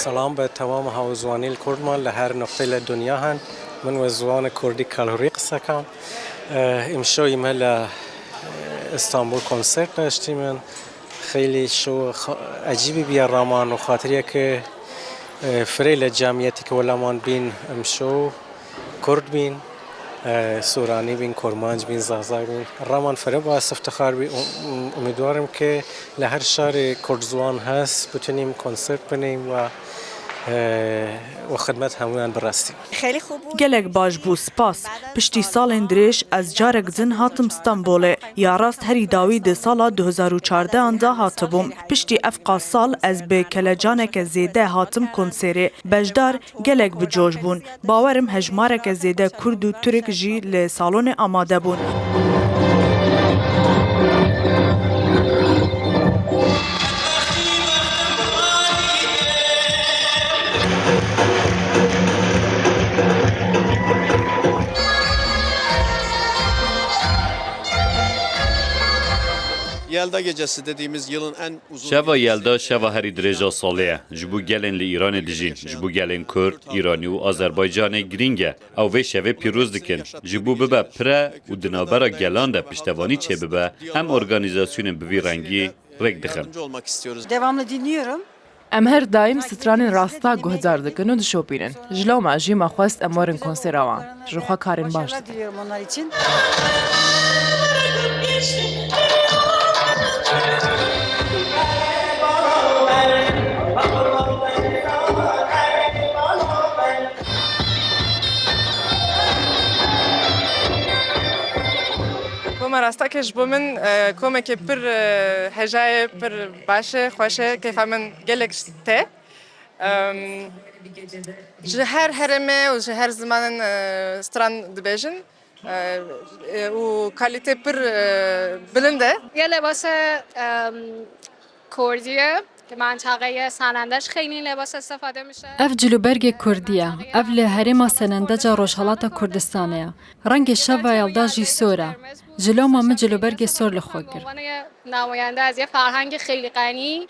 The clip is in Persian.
سلام به تمام هاوزوانی کردمان لهر نقطه دنیا هن من و زوان کردی کالوری قصه کم امشو ایمه استانبول کنسرت داشتیم خیلی شو عجیبی بیا رامان و خاطریه که فریل جمعیتی که ولمان بین امشو کرد بین سورانی بین کرمانج بین زازای بین رامان فره باعث افتخار بی امیدوارم که لهر شهر کردزوان هست بتونیم کنسرت بنیم و خدمت همون برستیم. خیلی خوب بود. گلک باش بو سپاس پشتی سال درش از جارک زن هاتم استانبول یا راست هری داوید سال 2014 اندا هاتبوم پشتی افقا سال از به کلجانک زیده هاتم کنسری بجدار گلک بجوش بون باورم هجمارک زیده کرد و ترک جی لسالون آماده بون. Yelda gecesi dediğimiz yılın en uzun شوا یلدا شوا هری درجا سالیه جبو گلن لی ایران دیجین جبو گلن کرد ایرانی و آذربایجان گرینگه او وی شوه پیروز دکن جبو ببه پره و دنابرا گلان ده پشتوانی چه ببه هم ارگانیزاسیون بوی رنگی رک دخن olmak istiyoruz. Devamlı dinliyorum. ام هر دایم سترانین راستا گهزار دکن و دشوپینن جلو ما جی ما خواست اموارن کنسر آوان جروخا کارین باش Başarılar diliyorum onlar için. كوما راستاكش بومن كوما كي بر هجاي بر باشه خوشه كيف من جلك تي جهر هرمه وجهر زمان ستران دبيجن و كاليتي بر بلنده یه لباس کردیه که منطقه سنندش خیلی لباس استفاده میشه. اف جلوبرگ کردیه اف لهرما سنندج روشالات کردستانه رنگ شب و یلدا جی سوره جلو ما جلوبرگ سور لخوگر عنوان نماینده از یه فرهنگ خیلی غنی